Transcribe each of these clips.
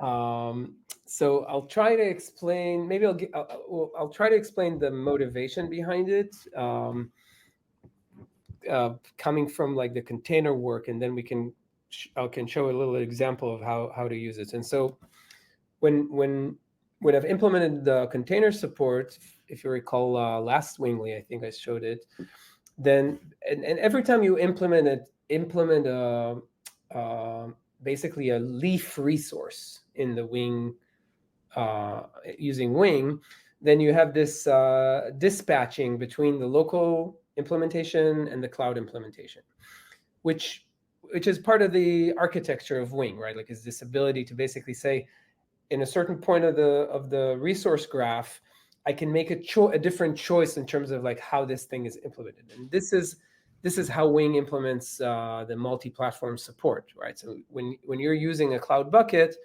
So I'll try to explain. Maybe I'll try to explain the motivation behind it, coming from like the container work, and then I can show a little example of how to use it. And so when when when I've implemented the container support, if you recall, last Wingly, I think I showed it. Then and every time you implement uh, basically a leaf resource in the Wing, uh, using Wing, then you have this dispatching between the local implementation and the cloud implementation, which which is part of the architecture of Wing, right? Like, is this ability to basically say, in a certain point of the resource graph, I can make a different choice in terms of like how this thing is implemented. And this is how Wing implements the multi-platform support, right? So when you're using a cloud bucket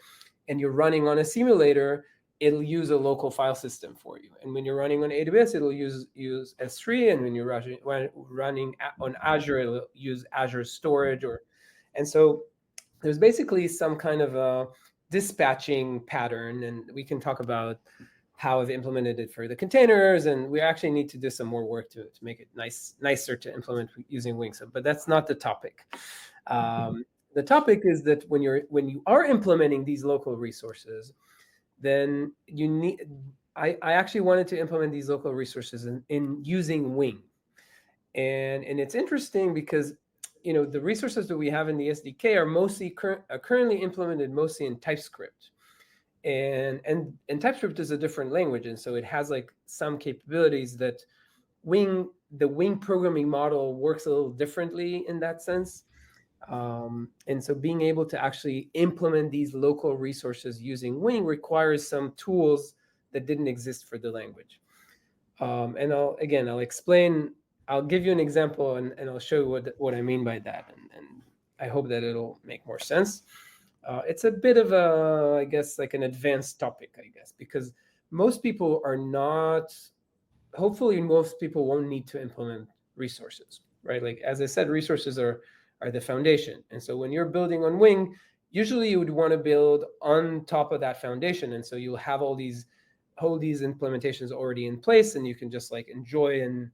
and you're running on a simulator, it'll use a local file system for you. And when you're running on AWS, it'll use S3, and when you're running on Azure, it'll use Azure storage. And so there's basically some kind of a dispatching pattern, and we can talk about how I've implemented it for the containers, and we actually need to do some more work to make it nicer to implement using Wings. But that's not the topic. The topic is that when you are implementing these local resources, then you need. I actually wanted to implement these local resources in using Wing, and it's interesting because the resources that we have in the SDK are currently implemented mostly in TypeScript, and TypeScript is a different language, and so it has like some capabilities that the Wing programming model works a little differently in that sense. And so being able to actually implement these local resources using Wing requires some tools that didn't exist for the language. And I'll explain. I'll give you an example, and I'll show you what I mean by that, and I hope that it'll make more sense. It's a bit of I guess, like an advanced topic, I guess, because most people are not. Hopefully, most people won't need to implement resources, right? Like, as I said, resources are the foundation, and so when you're building on Wing, usually you would want to build on top of that foundation, and so you'll have all these implementations already in place, and you can just like enjoy and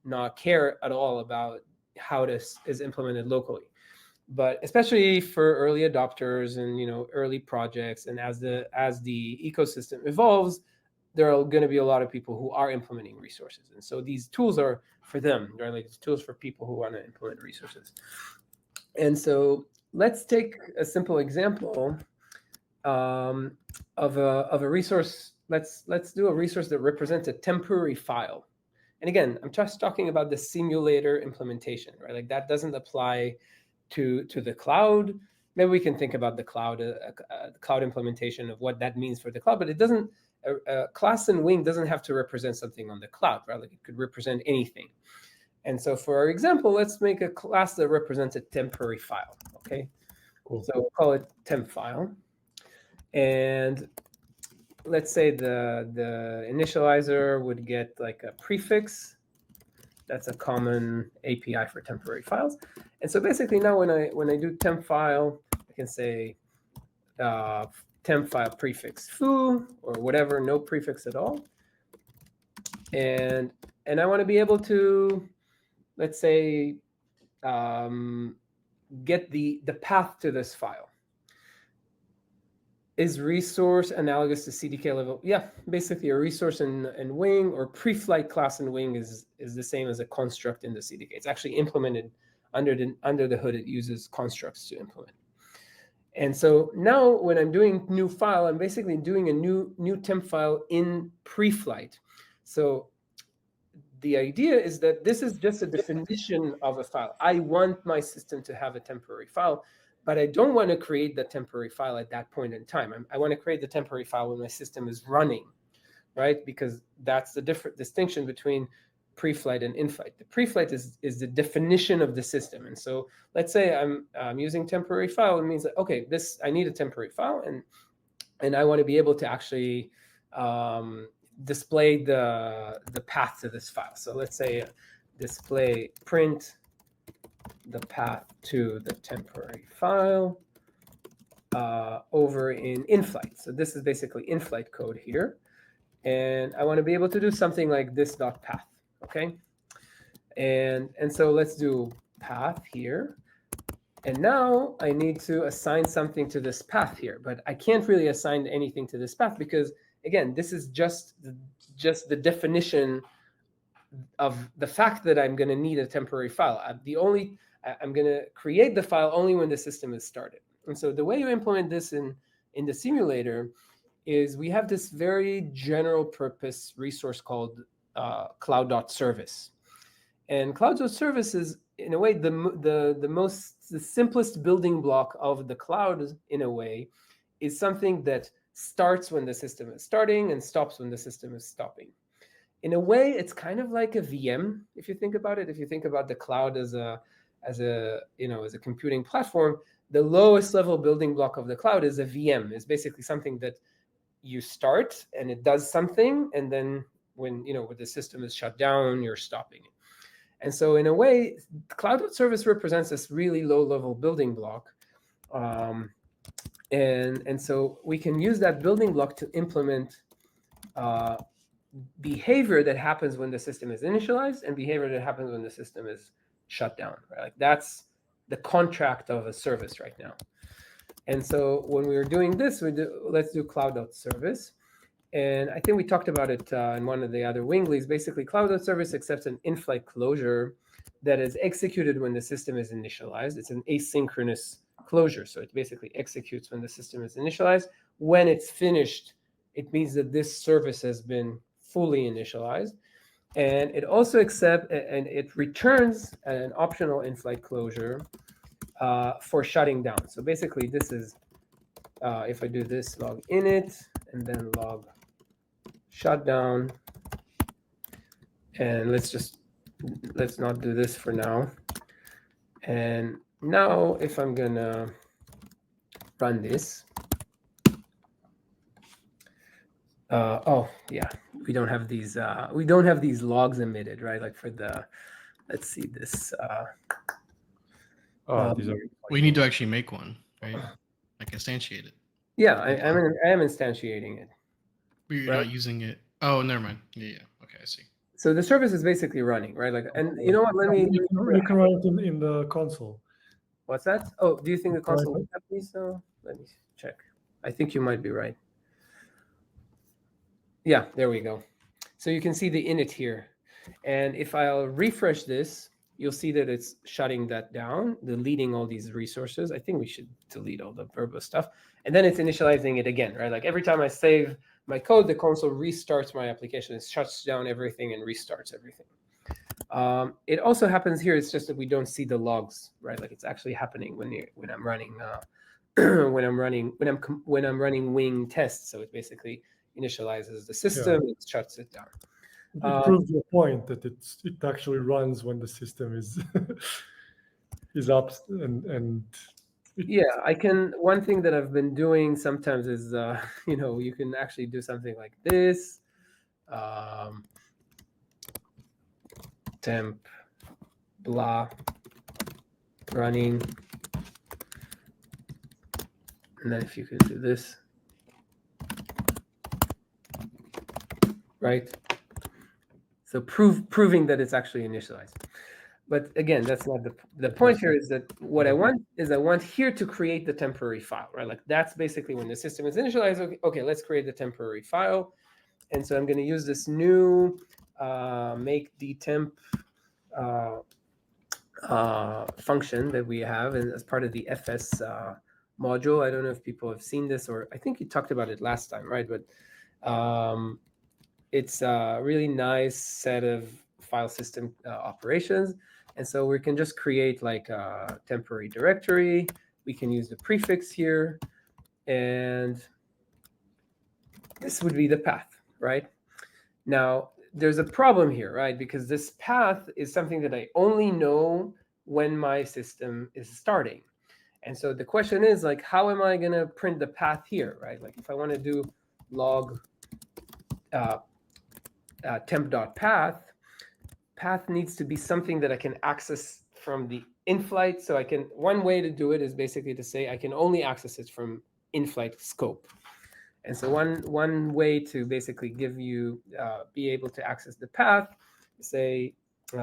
not care at all about how this is implemented locally. But especially for early adopters and early projects, and as the ecosystem evolves, there are going to be a lot of people who are implementing resources, and so these tools are for them. They're like tools for people who want to implement resources. And so let's take a simple example, of a resource. Let's do a resource that represents a temporary file. And again, I'm just talking about the simulator implementation, right? Like, that doesn't apply to the cloud. Maybe we can think about the cloud implementation of what that means for the cloud, but it doesn't. A class in Wing doesn't have to represent something on the cloud, right? Like, it could represent anything. And so for our example, let's make a class that represents a temporary file. Okay, Cool. so we'll call it temp file. And let's say the initializer would get like a prefix. That's a common API for temporary files. And so basically now when I do temp file, I can say temp file prefix foo or whatever, no prefix at all. And I want to be able to, let's say, get the path to this file. Is resource analogous to CDK level? Yeah, basically a resource in Wing or pre-flight class in Wing is the same as a construct in the CDK. It's actually implemented under the hood. It uses constructs to implement. And so now when I'm doing new file, I'm basically doing a new temp file in pre-flight. So the idea is that this is just a definition of a file. I want my system to have a temporary file, but I don't want to create the temporary file at that point in time. I want to create the temporary file when my system is running, right? Because that's the different distinction between pre-flight and in-flight. The pre-flight is the definition of the system. And so let's say I'm using temporary file. It means that, okay, I need a temporary file, and I want to be able to actually display the path to this file. So let's say display print the path to the temporary file. over in in-flight. So this is basically in-flight code here. And I want to be able to do something like this dot path, okay? And so let's do path here. And now I need to assign something to this path here, but I can't really assign anything to this path because, again, this is just the definition of the fact that I'm going to need a temporary file. I'm going to create the file only when the system is started. And so the way you implement this in the simulator is we have this very general purpose resource called cloud.service. And cloud.service is, in a way, the simplest building block of the cloud, in a way, is something that starts when the system is starting and stops when the system is stopping. In a way, it's kind of like a VM, if you think about it. If you think about the cloud as a computing platform, the lowest level building block of the cloud is a VM. It's basically something that you start and it does something, and then when the system is shut down, you're stopping it. And so in a way, cloud.service represents this really low level building block. And so we can use that building block to implement behavior that happens when the system is initialized and behavior that happens when the system is shut down. Right? Like that's the contract of a service right now. And so when we were doing this, let's do cloud.service. And I think we talked about it in one of the other Winglangs. Basically, cloud.service accepts an in-flight closure that is executed when the system is initialized. It's an asynchronous closure. So it basically executes when the system is initialized. When it's finished, it means that this service has been fully initialized. And it also it returns an optional in-flight closure for shutting down. So basically, this is, if I do this log init and then log shutdown, and let's not do this for now. And now if I'm gonna run this, oh yeah, we don't have these logs emitted, right? Like for the, let's see this. These are. We need to actually make one, right? Like instantiate it. Yeah, I am instantiating it. But you're not using it. Oh, never mind. Yeah. Okay, I see. So the service is basically running, right? Like, and you know what? You can run it in the console. What's that? Oh, do you think the console will have these? So let me check. I think you might be right. Yeah, there we go. So you can see the init here. And if I'll refresh this, you'll see that it's shutting that down, deleting all these resources. I think we should delete all the verbose stuff. And then it's initializing it again, right? Like every time I save my code, the console restarts my application. It shuts down everything and restarts everything. It also happens here. It's just that we don't see the logs, right? Like it's actually happening when I'm running when I'm running Wing tests. So it basically initializes the system, it shuts it down. It proves your point that it actually runs when the system is up and. I can. One thing that I've been doing sometimes is, you can actually do something like this. Temp blah running, and then if you can do this, right? So proving that it's actually initialized. But again, that's not the point here. Is that what I want here to create the temporary file, right? Like that's basically when the system is initialized. Okay, let's create the temporary file. And so I'm going to use this new make dtemp function that we have, and as part of the FS module. I don't know if people have seen this, or I think you talked about it last time, right? But it's a really nice set of file system operations. And so we can just create like a temporary directory. We can use the prefix here, and this would be the path, right? Now, there's a problem here, right? Because this path is something that I only know when my system is starting. And so the question is, like, how am I going to print the path here, right? Like if I want to do log temp.path, path needs to be something that I can access from the in-flight. So one way to do it is basically to say I can only access it from in-flight scope. And so one way to basically give you be able to access the path, say, you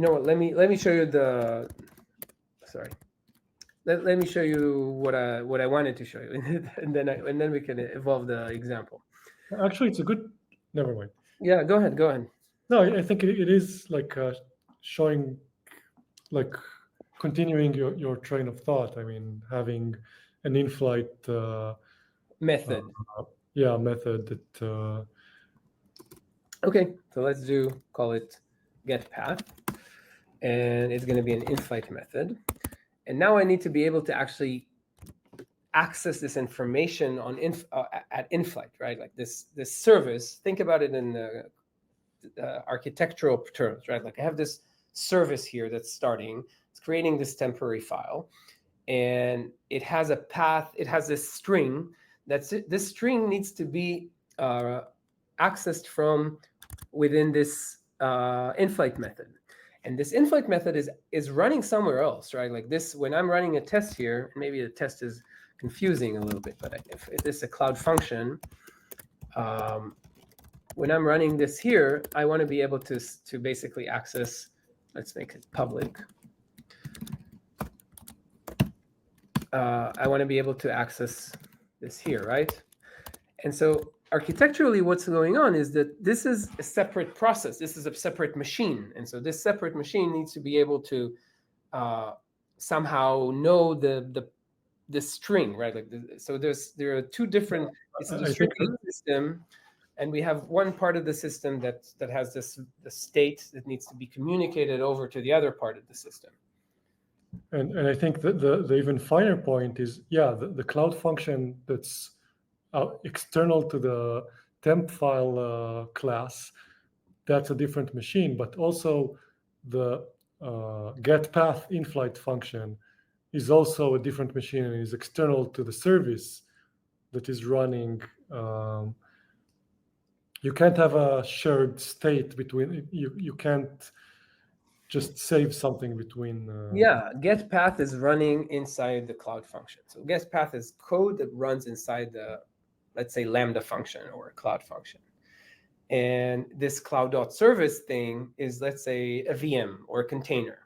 know what? Let me show you the. Sorry. Let me show you what I wanted to show you, and then we can evolve the example. Actually, it's a good. Never mind. Yeah, go ahead. Go ahead. No, I think it is like showing, like continuing your train of thought. I mean, having an in-flight Method. method that. Okay, so let's call it get path, and it's going to be an in-flight method. And now I need to be able to actually access this information on at in-flight, right? Like this service. Think about it in the architectural terms, right? Like I have this service here that's starting. It's creating this temporary file, and it has a path. It has this string. This string needs to be accessed from within this in-flight method. And this in-flight method is running somewhere else, right? Like this, when I'm running a test here, maybe the test is confusing a little bit, but if this is a cloud function, when I'm running this here, I want to be able to basically access, let's make it public. I want to be able to access this here, right? And so architecturally, what's going on is that this is a separate process. This is a separate machine. And so this separate machine needs to be able to somehow know the string, right? Like so there are two different, it's a distributed system, and we have one part of the system that has the state that needs to be communicated over to the other part of the system. And I think that the even finer point is, the cloud function that's external to the temp file class, that's a different machine, but also the get path in-flight function is also a different machine and is external to the service that is running. You can't have a shared state between, you can't just save something between. Get path is running inside the cloud function. So get path is code that runs inside the, let's say, Lambda function or a cloud function. And this cloud.service thing is, let's say, a VM or a container.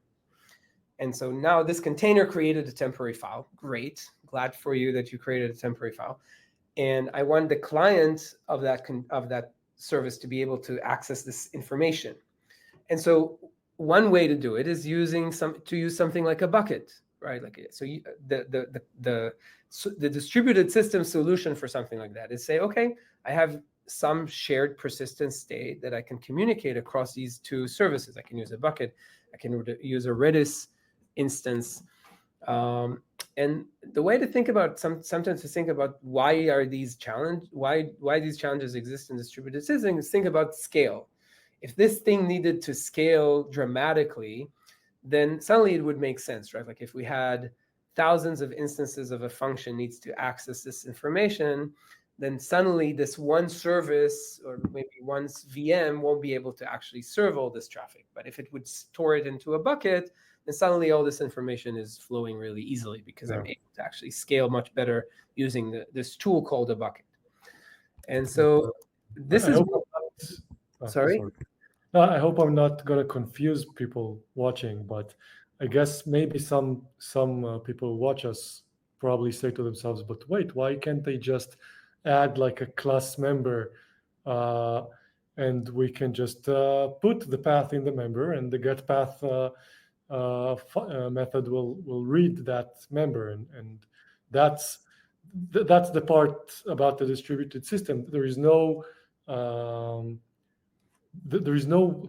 And so now this container created a temporary file. Great. Glad for you that you created a temporary file. And I want the client of that service to be able to access this information. And so one way to do it is use something like a bucket, right? Like so, the distributed system solution for something like that is say, okay, I have some shared persistent state that I can communicate across these two services. I can use a bucket. I can use a Redis instance. And the way to think about sometimes to think about why these challenges exist in distributed systems is think about scale. If this thing needed to scale dramatically, then suddenly it would make sense, right? Like if we had thousands of instances of a function needs to access this information, then suddenly this one service or maybe one VM won't be able to actually serve all this traffic. But if it would store it into a bucket, then suddenly all this information is flowing really easily because I'm able to actually scale much better using this tool called a bucket. And so this is... Sorry? I hope I'm not going to confuse people watching, but I guess maybe some people watch us probably say to themselves, but wait, why can't they just add like a class member and we can just put the path in the member and the get path method will read that member, and that's the part about the distributed system. There is no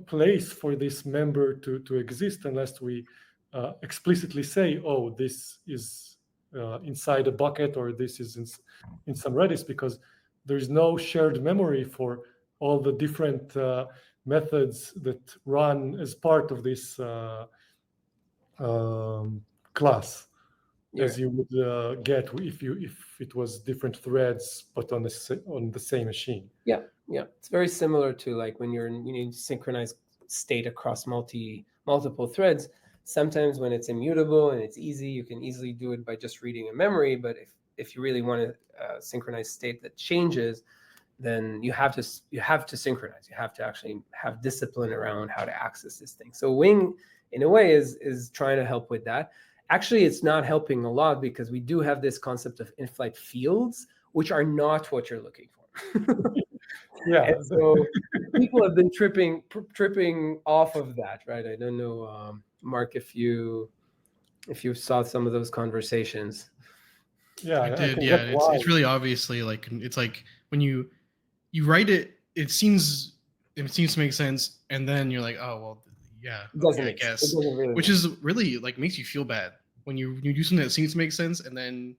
place for this member to exist unless we explicitly say, oh, this is inside a bucket or this is in some Redis, because there is no shared memory for all the different methods that run as part of this class, as you would get if it was different threads but on the same machine. Yeah, it's very similar to like when you need to synchronize state across multiple threads. Sometimes when it's immutable and it's easy, you can easily do it by just reading a memory. But if you really want to synchronize state that changes, then you have to synchronize. You have to actually have discipline around how to access this thing. So Wing, in a way, is trying to help with that. Actually, it's not helping a lot because we do have this concept of in-flight fields, which are not what you're looking for. Yeah. And so people have been tripping off of that, right? I don't know, Mark, if you saw some of those conversations. Yeah, I did. can Yeah, get it's why. really obviously like it's like when you write it, it seems to make sense, and then you're like, oh well, yeah, It doesn't okay, I make sense. guess. It doesn't really Which make is really like makes you feel bad when you do something that seems to make sense, and then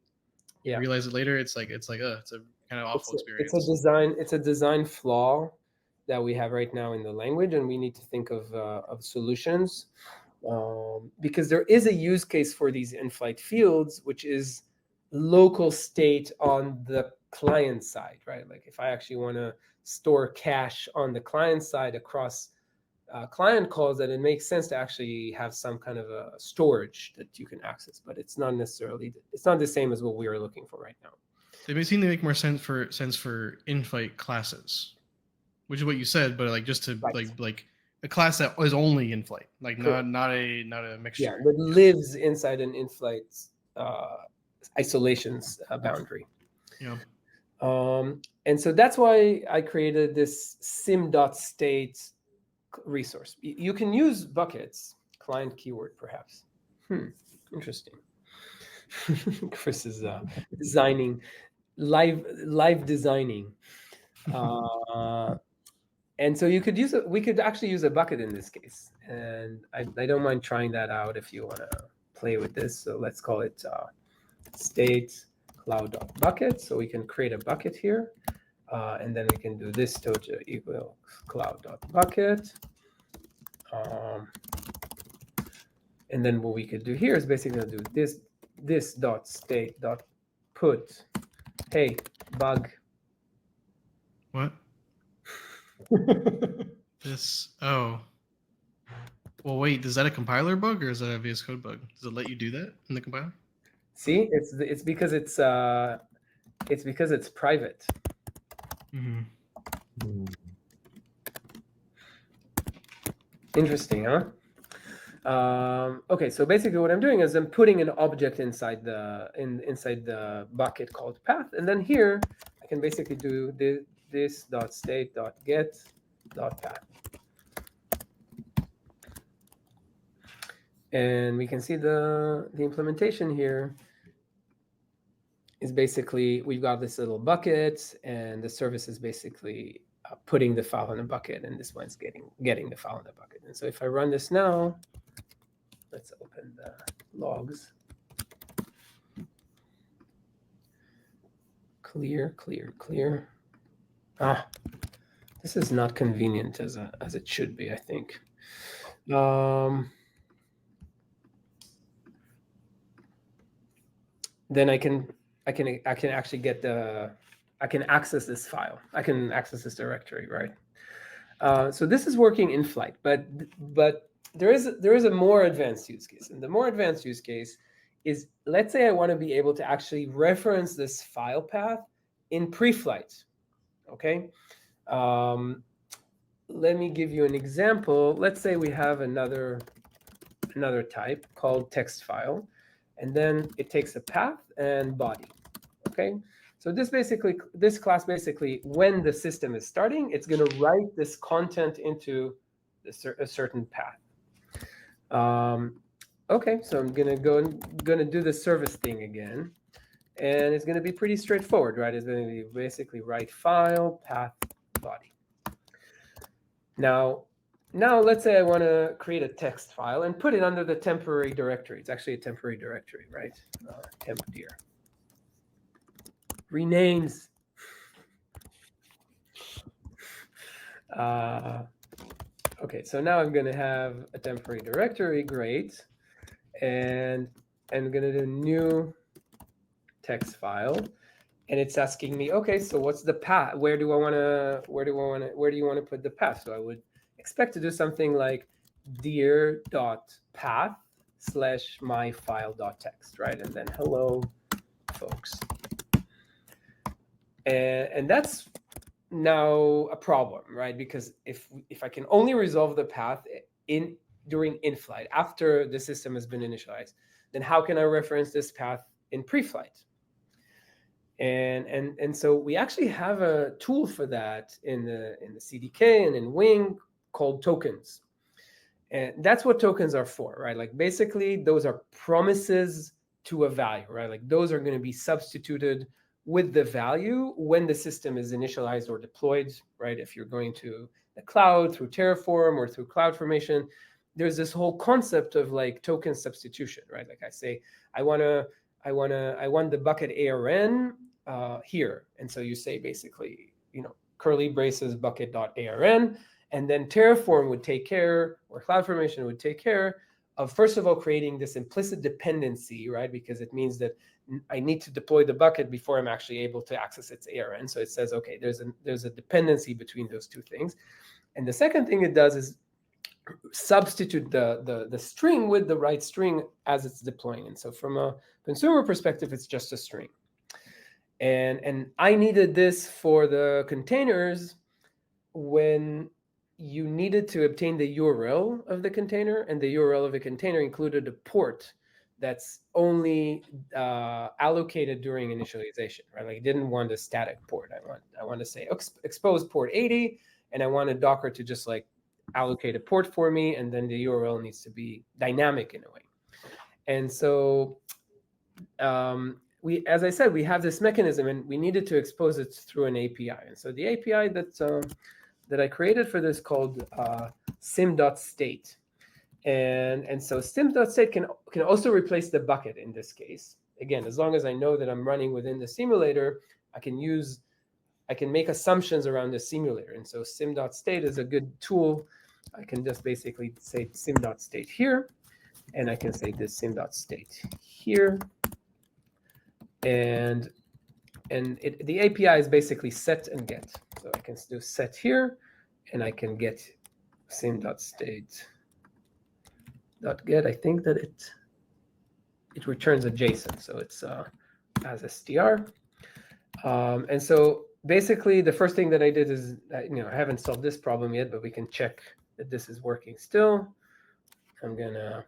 Yeah. you realize it later. It's a kind of awful experience. It's a design flaw that we have right now in the language, and we need to think of solutions, because there is a use case for these in-flight fields, which is local state on the client side, right? Like if I actually want to store cache on the client side across client calls, that it makes sense to actually have some kind of a storage that you can access, but it's not the same as what we are looking for right now. They may seem to make more sense for in-flight classes, which is what you said, but like just to like a class that is only in flight, like not a mixture. Yeah, that lives inside an in-flight isolations boundary. Yeah. And so that's why I created this sim.State resource. You can use buckets, client keyword perhaps. Interesting. Chris is designing live designing. And so we could actually use a bucket in this case. And I don't mind trying that out if you want to play with this. So let's call it state cloud.bucket. So we can create a bucket here. And then we can do this toja equals cloud.bucket. And then what we could do here is basically do this dot state dot put, hey, bug. What? This, oh. Well, wait, is that a compiler bug or is that a VS Code bug? Does it let you do that in the compiler? See, it's because it's private. Mm-hmm. Interesting, huh? Okay, so basically what I'm doing is I'm putting an object inside the bucket called path, and then here I can basically do this dot state dot get dot path, and we can see the implementation here is basically we've got this little bucket, and the service is basically putting the file in a bucket, and this one's getting the file in the bucket. And so if I run this now, let's open the logs. Clear. This is not convenient as it should be, I think. Then I can actually get I can access this file. I can access this directory, right? So this is working in flight, but there is a more advanced use case, and the more advanced use case is, let's say I want to be able to actually reference this file path in pre-flight. Okay, let me give you an example. Let's say we have another type called text file, and then it takes a path and body. Okay, so this class basically, when the system is starting, it's going to write this content into a certain path. Okay, so I'm gonna do the service thing again, and it's gonna be pretty straightforward, right? It's gonna be basically write file, path, body. Now let's say I want to create a text file and put it under the temporary directory. It's actually a temporary directory, right? Temp dir. Renames. Okay, so now I'm going to have a temporary directory, great, and I'm going to do new text file, and it's asking me, okay, so what's the path? Where do you want to put the path? So I would expect to do something like dir.path /myfile.txt, right? And then hello, folks. And that's now a problem, right? Because if I can only resolve the path during in-flight, after the system has been initialized, then how can I reference this path in pre-flight? And so we actually have a tool for that in the CDK and in Wing called tokens. And that's what tokens are for, right? Like basically those are promises to a value, right? Like those are going to be substituted with the value when the system is initialized or deployed, right? If you're going to the cloud through Terraform or through CloudFormation, there's this whole concept of like token substitution, right? Like I say, I want the bucket ARN here. And so you say basically, curly braces bucket.arn, and then Terraform would take care, or CloudFormation would take care of, first of all, creating this implicit dependency, right? Because it means that I need to deploy the bucket before I'm actually able to access its ARN. So it says, okay, there's a dependency between those two things. And the second thing it does is substitute the string with the right string as it's deploying. And so from a consumer perspective, it's just a string. And I needed this for the containers when you needed to obtain the URL of the container, and the URL of the container included a port that's only allocated during initialization, right? Like I didn't want a static port. I want to say expose port 80, and I wanted Docker to just like allocate a port for me, and then the URL needs to be dynamic in a way. And so as I said, we have this mechanism, and we needed to expose it through an API. And so the API that I created for this called sim.State. And so sim.State can also replace the bucket in this case. Again, as long as I know that I'm running within the simulator, I can make assumptions around the simulator. And so sim.State is a good tool. I can just basically say sim.State here, and I can say this sim.State here. And the API is basically set and get. So I can do set here, and I can get sim.State.get. I think that it returns a JSON, so it's as str. And so basically, the first thing that I did is, I haven't solved this problem yet, but we can check that this is working still. I'm gonna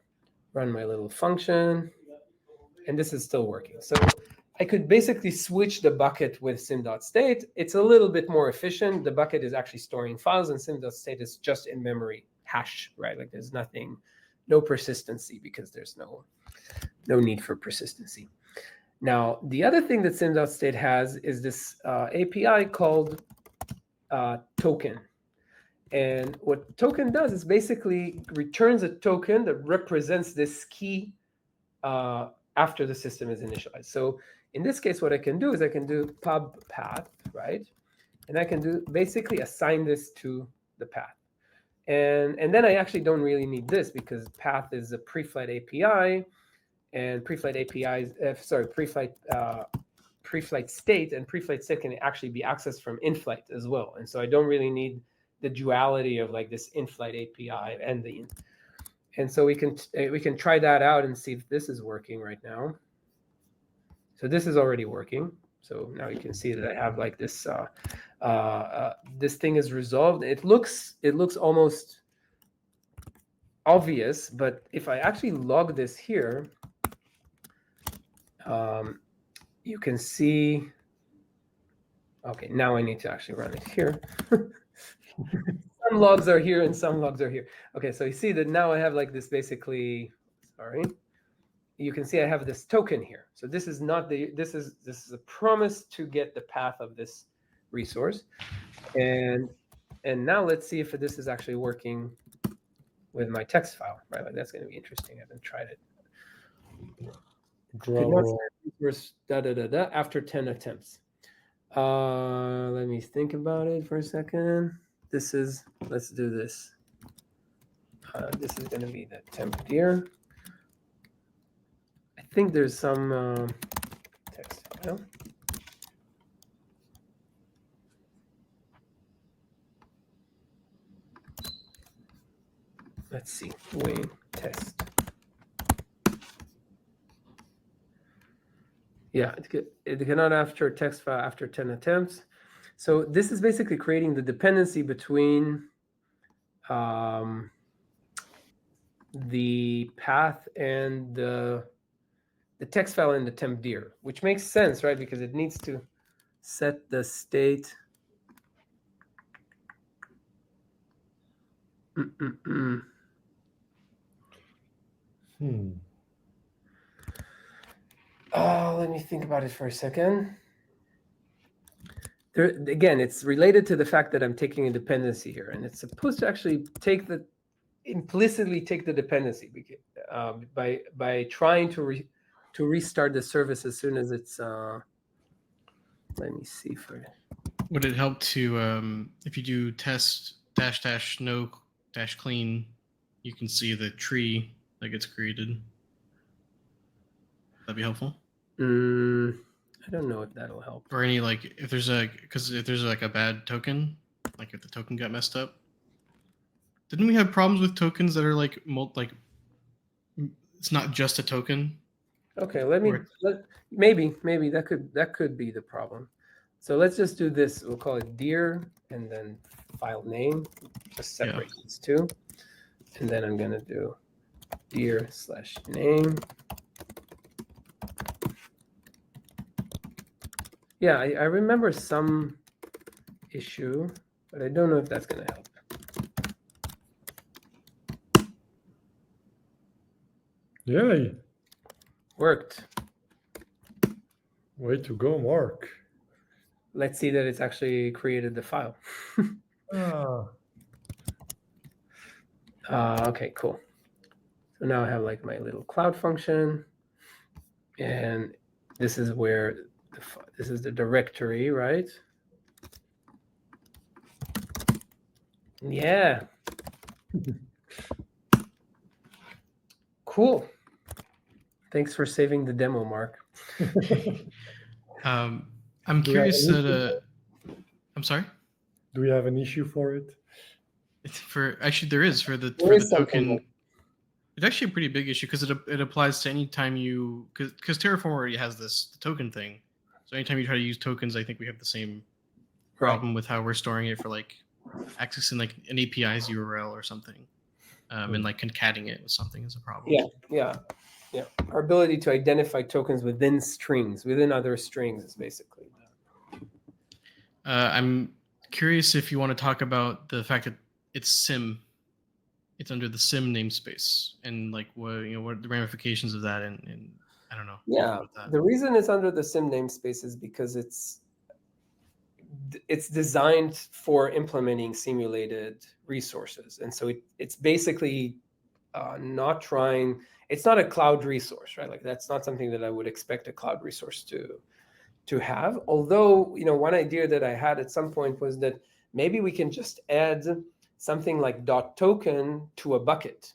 run my little function, and this is still working. So I could basically switch the bucket with sim.State. It's a little bit more efficient. The bucket is actually storing files, and sim.State is just in memory hash, right? Like there's no persistency, because there's no need for persistency. Now, the other thing that sim.State has is this API called token. And what token does is basically returns a token that represents this key after the system is initialized. So in this case, what I can do is I can do pub path, right? And I can basically assign this to the path. And then I actually don't really need this, because path is a pre-flight API, and pre-flight APIs, pre-flight state, and pre-flight state can actually be accessed from in-flight as well. And so I don't really need the duality of like this in-flight API and so we can try that out and see if this is working right now. So this is already working. So now you can see that I have like this this thing is resolved. It looks almost obvious, but if I actually log this here, you can see. Okay, now I need to actually run it here. Some logs are here and some logs are here. Okay, so you see that now I have like this basically. Sorry. You can see I have this token here. So this is not this is a promise to get the path of this resource. And now let's see if this is actually working with my text file, right? Like that's going to be interesting. I haven't tried it. Resource, after 10 attempts. Let me think about it for a second. Let's do this. This is going to be the temp here. I think there's some text file. Let's see, wing test. Yeah, it cannot after text file after 10 attempts. So this is basically creating the dependency between the path and the text file in the temp dir, which makes sense, right? Because it needs to set the state. Let me think about it for a second. There, again, it's related to the fact that I'm taking a dependency here, and it's supposed to actually implicitly take the dependency by trying to restart the service as soon as it's. Let me see for it. Would it help to if you do test -- no - clean, you can see the tree that gets created? That'd be helpful. I don't know if that'll help. Or any if there's a bad token, like if the token got messed up. Didn't we have problems with tokens that are it's not just a token? Okay, maybe that could be the problem. So let's just do this. We'll call it dir and then file name. Just separate these two, and then I'm gonna do dir/name. Yeah, I remember some issue, but I don't know if that's gonna help. Yay! Worked. Way to go, Mark. Let's see that it's actually created the file. Okay, cool. So now I have like my little cloud function, and this is where this is the directory, right? Yeah. Cool. Thanks for saving the demo, Mark. I'm curious that. I'm sorry. Do we have an issue for it? Actually, there is for the token. It's actually a pretty big issue because it applies to any time you because Terraform already has the token thing. So anytime you try to use tokens, I think we have the same problem with how we're storing it for accessing an API's URL or something, and concatenating it with something is a problem. Yeah. Our ability to identify tokens within other strings is basically. I'm curious if you want to talk about the fact that it's sim. It's under the sim namespace, and what are the ramifications of that, and I don't know. Yeah, the reason it's under the sim namespace is because it's designed for implementing simulated resources, and so it's basically not trying. It's not a cloud resource, right? That's not something that I would expect a cloud resource to have. Although one idea that I had at some point was that maybe we can just add something like .token to a bucket.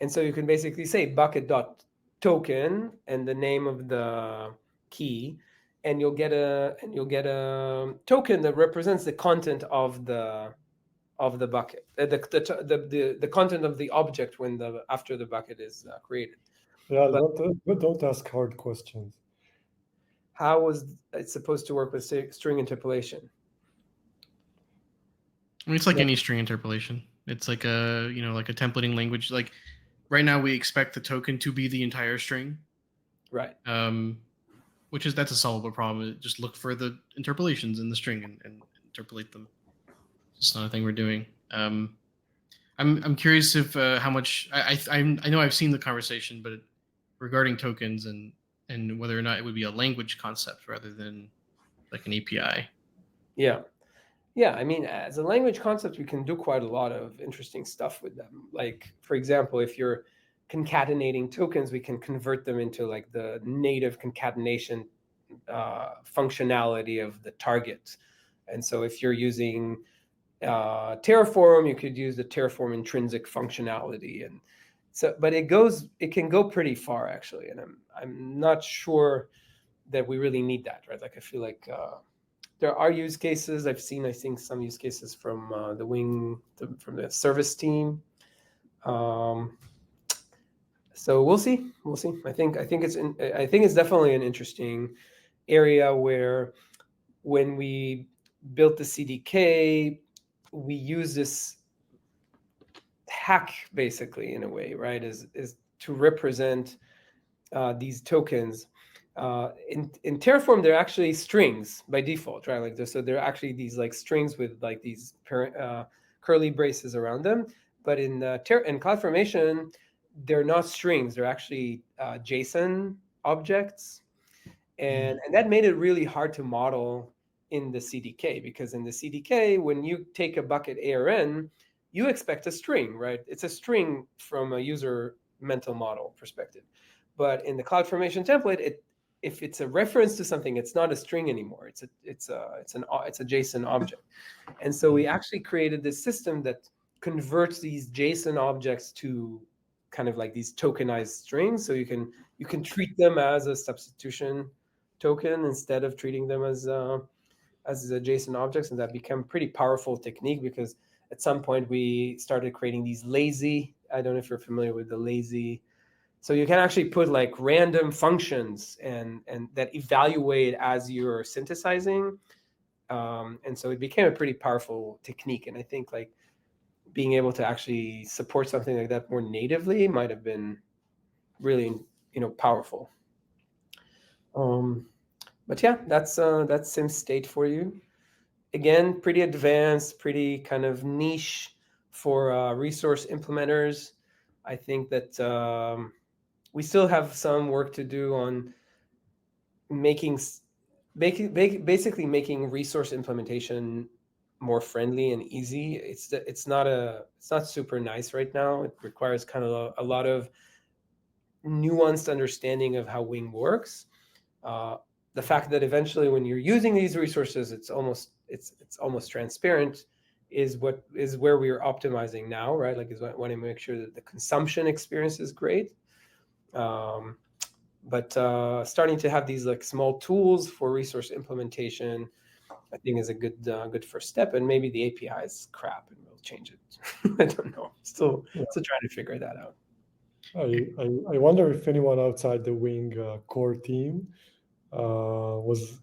And so you can basically say bucket.token and the name of the key, and you'll get a token that represents the content of the bucket, the content of the object after the bucket is created. Yeah, but don't ask hard questions. How was it supposed to work with string interpolation? I mean, it's like any string interpolation. It's like a templating language. Like right now, we expect the token to be the entire string, right? That's a solvable problem. Just look for the interpolations in the string and interpolate them. It's not a thing we're doing. I'm curious if how much I know I've seen the conversation, but regarding tokens and whether or not it would be a language concept rather than an API. Yeah, I mean, as a language concept, we can do quite a lot of interesting stuff with them. Like, for example, if you're concatenating tokens, we can convert them into the native concatenation functionality of the target. And so if you're using Terraform, you could use the Terraform intrinsic functionality. And so, but it can go pretty far, actually. And I'm not sure that we really need that, right? I feel like there are use cases. I've seen, I think, some use cases from from the service team. So we'll see. We'll see. I think it's definitely an interesting area where when we built the CDK, we use this hack basically in a way, right? Is to represent these tokens. In Terraform, they're actually strings by default, right? Like so they're actually these like strings with like these curly braces around them. But in CloudFormation, they're not strings. They're actually JSON objects, and that made it really hard to model in the CDK, because in the CDK, when you take a bucket ARN, you expect a string, right? It's a string from a user mental model perspective. But in the CloudFormation template, if it's a reference to something, it's not a string anymore. It's a JSON object. And so we actually created this system that converts these JSON objects to kind of like these tokenized strings. So you can treat them as a substitution token instead of treating them as the JSON objects, and that became a pretty powerful technique, because at some point we started creating these lazy. I don't know if you're familiar with the lazy. So you can actually put like random functions and that evaluate as you're synthesizing, and so it became a pretty powerful technique. And I think like being able to actually support something like that more natively might have been really powerful. But yeah, that's sim.State for you. Again, pretty advanced, pretty kind of niche for resource implementers. I think that we still have some work to do on basically making resource implementation more friendly and easy. It's not super nice right now. It requires kind of a lot of nuanced understanding of how Wing works. The fact that eventually when you're using these resources, it's almost transparent is where we are optimizing now, right? Like, is want to make sure that the consumption experience is great. But starting to have these like small tools for resource implementation, I think is a good first step. And maybe the API is crap and we'll change it. I don't know. Still trying to figure that out. I wonder if anyone outside the Wing core team was.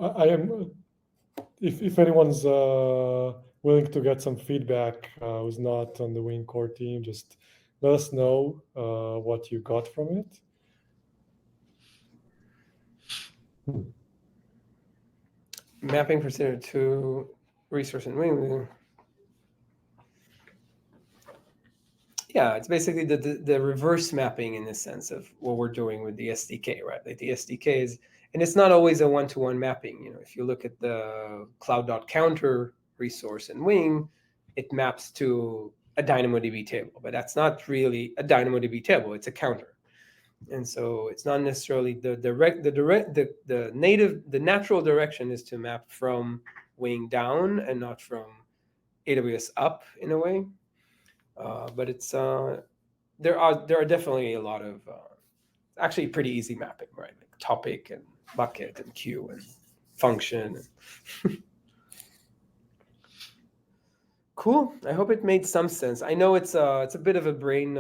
I am. If anyone's willing to get some feedback who's not on the Wing core team, just let us know what you got from it. Mapping procedure to resource and Wing. Yeah, it's basically the reverse mapping in the sense of what we're doing with the SDK, right? Like the SDK is, and it's not always a one-to-one mapping. If you look at the cloud.counter resource in Wing, it maps to a DynamoDB table, but that's not really a DynamoDB table. It's a counter. And so it's not necessarily the natural direction is to map from Wing down and not from AWS up in a way. But it's there are definitely a lot of actually pretty easy mapping, right? Like topic and bucket and queue and function. Cool. I hope it made some sense. I know it's a bit of a brain.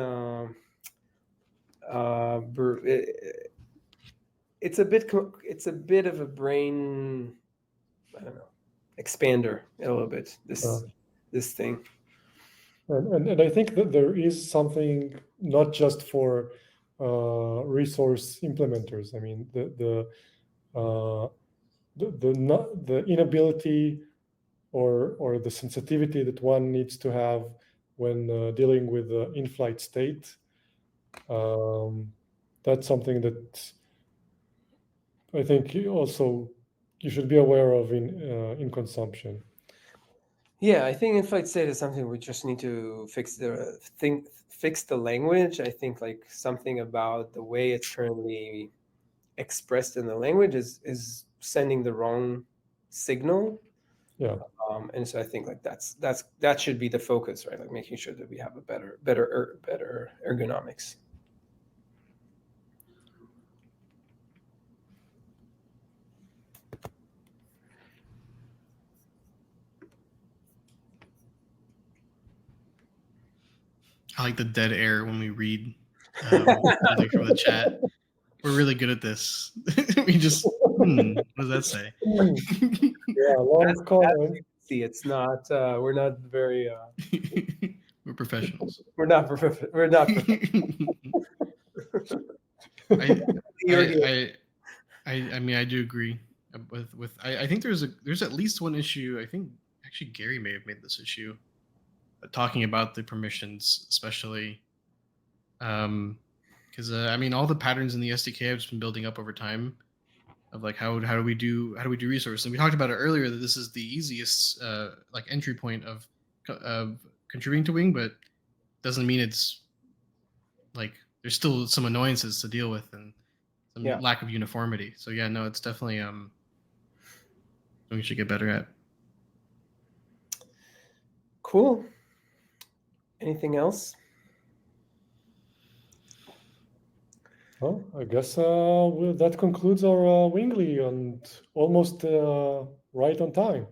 It's a bit of a brain. I don't know, expander a little bit. This thing. And I think that there is something not just for resource implementers. I mean, the inability or the sensitivity that one needs to have when dealing with the in-flight state. That's something that I think also you should be aware of in consumption. Yeah, I think in-flight state is something we just need to fix the language. I think like something about the way it's currently expressed in the language is sending the wrong signal. Yeah. And so I think like that should be the focus, right? Like making sure that we have a better ergonomics. I like the dead air when we read something from the chat. We're really good at this. We just, what does that say? Yeah, long comment. See, it's not. We're not very. We're professionals. We're not. We're not. I mean, I do agree with. I think there's at least one issue. I think actually Gary may have made this issue, talking about the permissions, especially. Because I mean, all the patterns in the SDK have just been building up over time, of like how do we do resources. And we talked about it earlier that this is the easiest like entry point of contributing to Wing, but doesn't mean it's like there's still some annoyances to deal with and some lack of uniformity. So yeah, no, it's definitely something we should get better at. Cool. Anything else? Well, I guess that concludes our Wingly, and almost right on time.